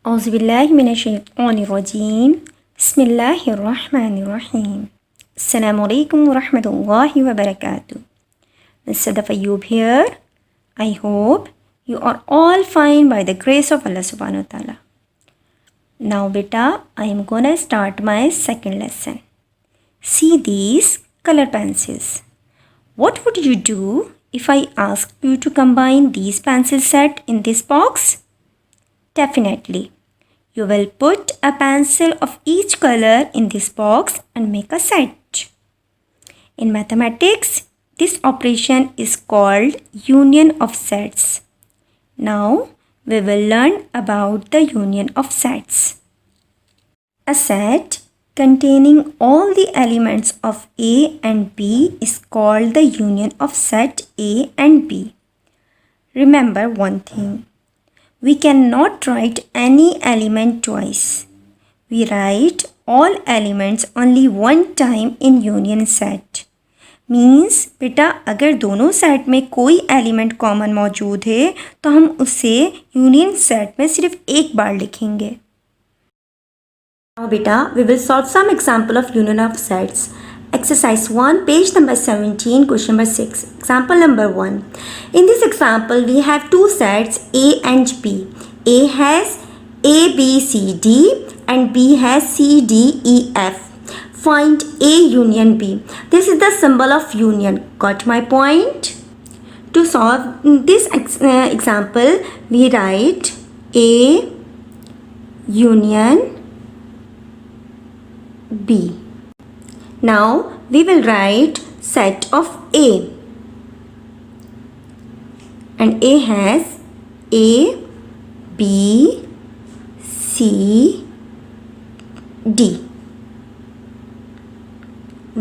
औज़ुबिल्लाहिमिनश्शैतानिर्रजीम बिस्मिल्लाहिर्रहमानिर्रहीम अस्सलामु अलैकुम वरहमतुल्लाहि वबरकातुहू. Sadaf Ayyub here. I hope you are all fine by the grace of Allah subhanahu wa ta'ala. Now beta, I am gonna start my second lesson. See these color pencils. What would you do if I asked you to combine these pencil set in this box? Definitely. You will put a pencil of each color in this box and make a set. In mathematics, this operation is called union of sets. Now, we will learn about the union of sets. A set containing all the elements of A and B is called the union of set A and B. Remember one thing. We cannot write any element twice. We write all elements only one time in union set. Means बेटा अगर दोनों set में कोई element common मौजूद है तो हम उसे यूनियन सेट में सिर्फ एक बार लिखेंगे. Now बेटा we will solve some example of union of sets. Exercise 1, page number 17, question number 6. Example number 1. In this example, we have two sets A and B. A has A, B, C, D and B has C, D, E, F. Find A union B. This is the symbol of union. Got my point? To solve this example, we write A union B. Now we will write set of A and A has A, B, C, D.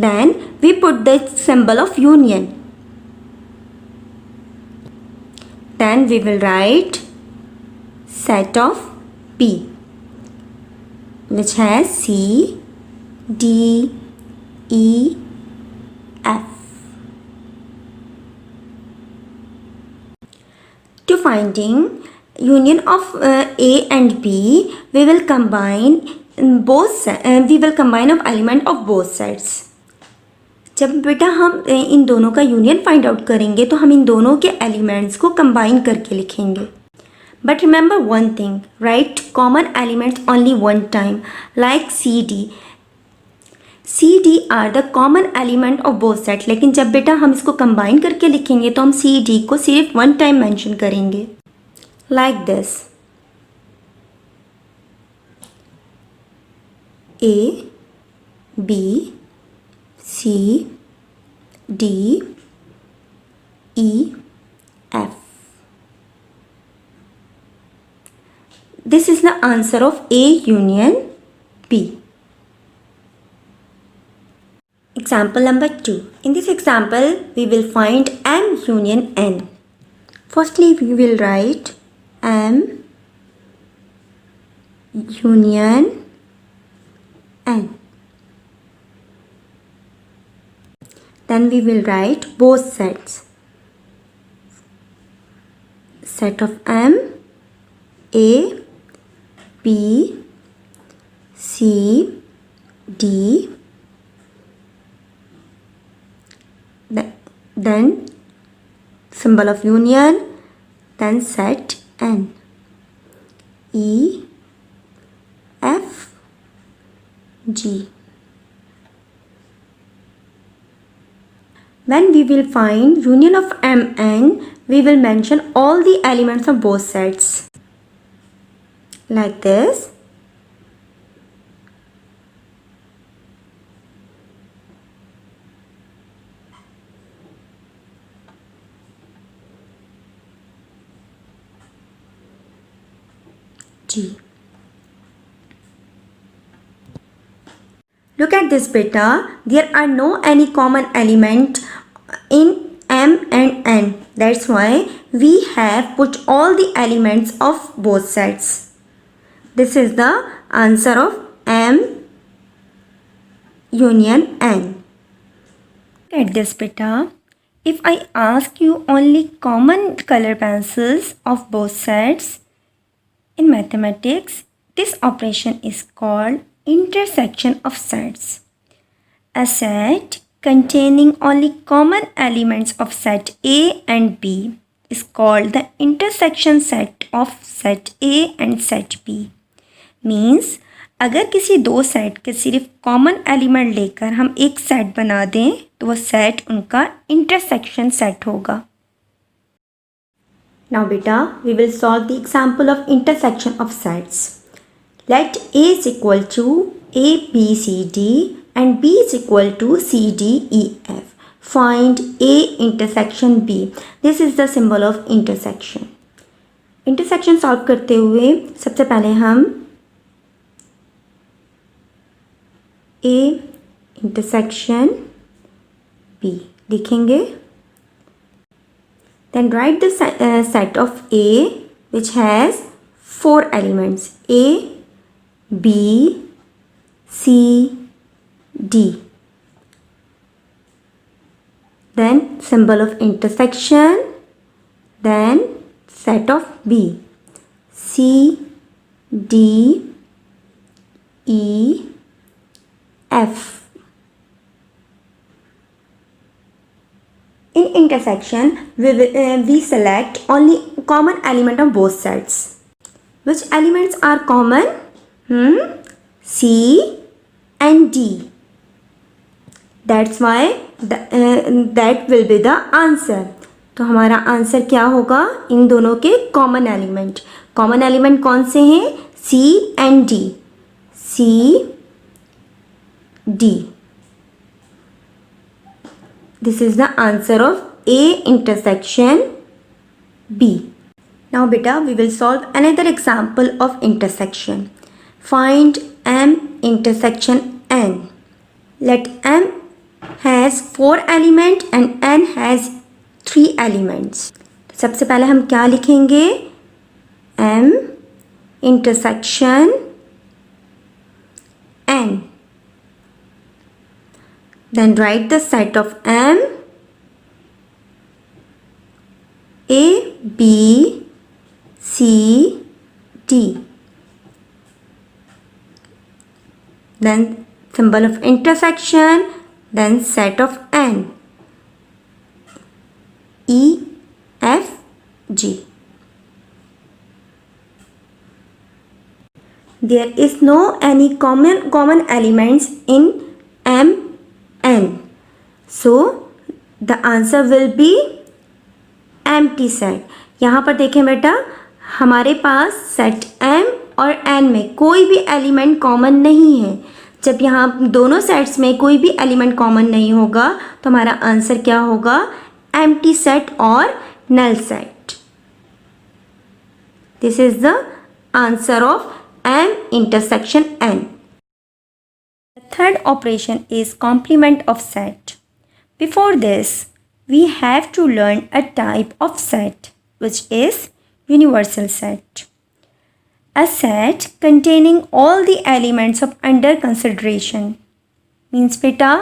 Then we put the symbol of union. Then we will write set of B which has C, D, E, F. To finding union of A and B, we will combine of element of both sets. जब बेटा हम इन दोनों का union find out करेंगे तो हम इन दोनों के एलिमेंट्स को कंबाइन करके लिखेंगे. But remember one thing, write common elements only one time, like C, D. C, D are the common element of both sets. लेकिन जब बेटा हम इसको कंबाइन करके लिखेंगे तो हम C, D को सिर्फ वन टाइम मेंशन करेंगे. Like this. A, B, C, D, E, F. This is the answer of A union B. Example number 2. In this example, we will find M union N. Firstly, we will write M union N. Then we will write both sets. Set of M, A, B, C, D. Then symbol of union, then set N, E, F, G. When we will find union of M N, we will mention all the elements of both sets. Like this. G. Look at this beta. There are no any common element in M and N. That's why we have put all the elements of both sets. This is the answer of M union N. Look at this beta. If I ask you only common color pencils of both sets, in mathematics, This operation is called intersection of sets. A set containing only common elements of set A and B is called the intersection set of set A and set B. Means अगर किसी दो set के सिर्फ common element लेकर हम एक set बना दें तो वो सेट उनका इंटरसेक्शन सेट होगा. Now beta, we will solve the example of intersection of sets. Let A is equal to A, B, C, D and B is equal to C, D, E, F. Find A intersection B. This is the symbol of intersection. Intersection solve करते हुए सबसे पहले हम A intersection B लिखेंगे. Then write the set of A which has 4 elements A, B, C, D. Then symbol of intersection. Then set of B C, D, E, F. In intersection, we select only common element of both sets. Which elements are common? C and D. That's why that will be the answer. तो हमारा answer क्या होगा? इन दोनों के common element. Common element कौन से हैं? C and D. C, D. This is the answer of A intersection B. Now beta, we will solve another example of intersection. Find M intersection N. Let M has 4 elements and N has 3 elements. सबसे पहले हम क्या लिखेंगे? M intersection N. Then write the set of M A, B, C, D. Then symbol of intersection. Then set of N E, F, G. There is no any common elements in M, N. So the answer will be empty set. यहाँ पर देखें बेटा, हमारे पास set M और N में कोई भी element common नहीं है. जब यहाँ दोनों सेट्स में कोई भी एलिमेंट कॉमन नहीं होगा तो हमारा आंसर क्या होगा? एम्प्टी सेट और null set. This is the answer of M intersection N. The third operation is complement of set. Before this, we have to learn a type of set which is universal set. A set containing all the elements of under consideration. Means बेटा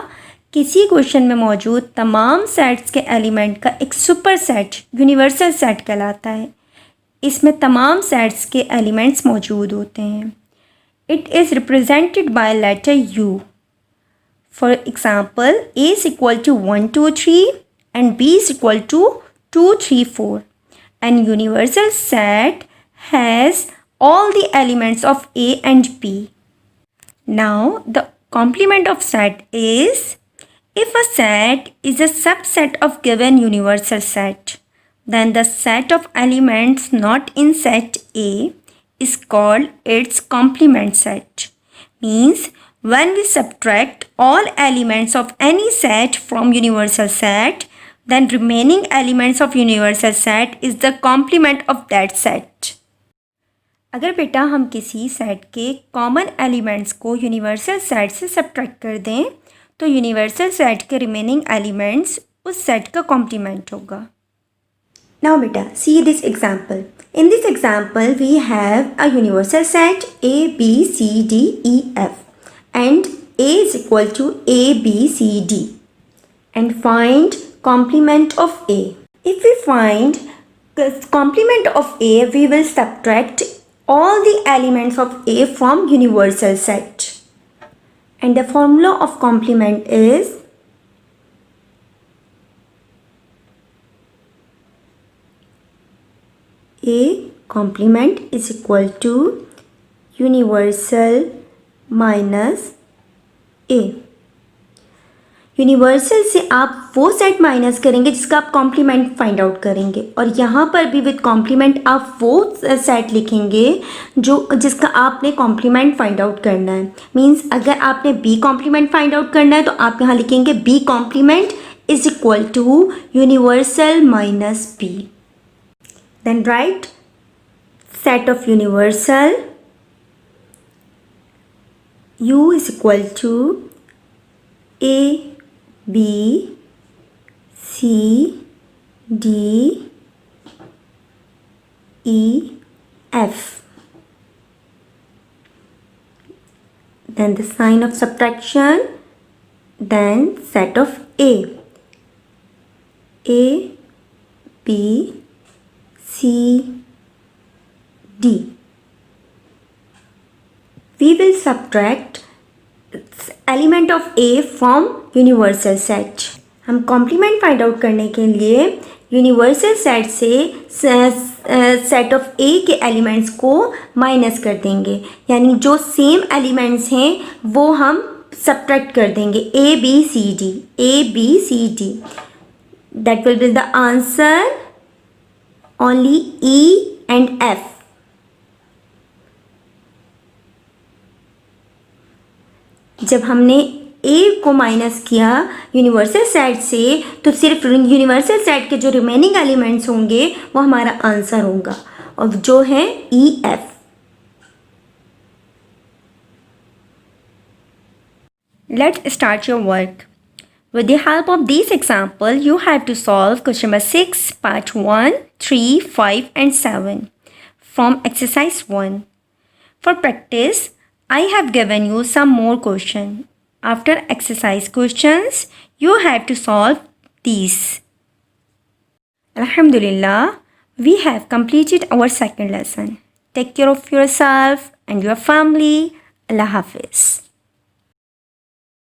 किसी question में मौजूद तमाम sets के element का एक super set universal set कहलाता है. इसमें तमाम सेट्स के एलिमेंट्स मौजूद होते हैं. It is represented by letter U. For example, A is equal to 1, 2, 3 and B is equal to 2, 3, 4. And universal set has all the elements of A and B. Now, the complement of set is if a set is a subset of given universal set, then the set of elements not in set A is called its complement set. Means when we subtract all elements of any set from universal set, then remaining elements of universal set is the complement of that set. अगर बेटा हम किसी set के common elements को universal set से subtract कर दें तो यूनिवर्सल सेट के रिमेनिंग एलिमेंट्स उस सेट का कॉम्प्लीमेंट होगा. Now beta, see this example. In this example, we have a universal set A, B, C, D, E, F. And A is equal to A, B, C, D. And find complement of A. If we find the complement of A, we will subtract all the elements of A from universal set. And the formula of complement is A complement is equal to universal minus A. Universal से आप वो set minus करेंगे जिसका आप complement find out करेंगे, और यहाँ पर भी विद कॉम्प्लीमेंट आप वो सेट लिखेंगे जिसका आपने कॉम्प्लीमेंट फाइंड आउट करना है. मींस अगर आपने बी कॉम्प्लीमेंट फाइंड आउट करना है तो आप यहाँ लिखेंगे B complement is equal to universal minus B. Then write set of universal U is equal to A, B, C, D, E, F. Then the sign of subtraction, then set of A, B, C, D. We will subtract element of A from universal set. हम complement find out करने के लिए universal set से set of A के elements को minus कर देंगे, यानी जो same elements हैं वो हम subtract कर देंगे A, B, C, D, A, B, C, D. That will be the answer only E and F. जब हमने A को माइनस किया यूनिवर्सल सेट से तो सिर्फ यूनिवर्सल सेट के जो रिमेनिंग एलिमेंट्स होंगे वो हमारा आंसर होगा, और जो है E, F. Let's start your work. With the help of this example, you have to solve question number 6, part 1, 3, 5 and 7 from exercise 1. For practice, I have given you some more questions. After exercise questions, you have to solve these. Alhamdulillah, we have completed our second lesson. Take care of yourself and your family. Allah Hafiz.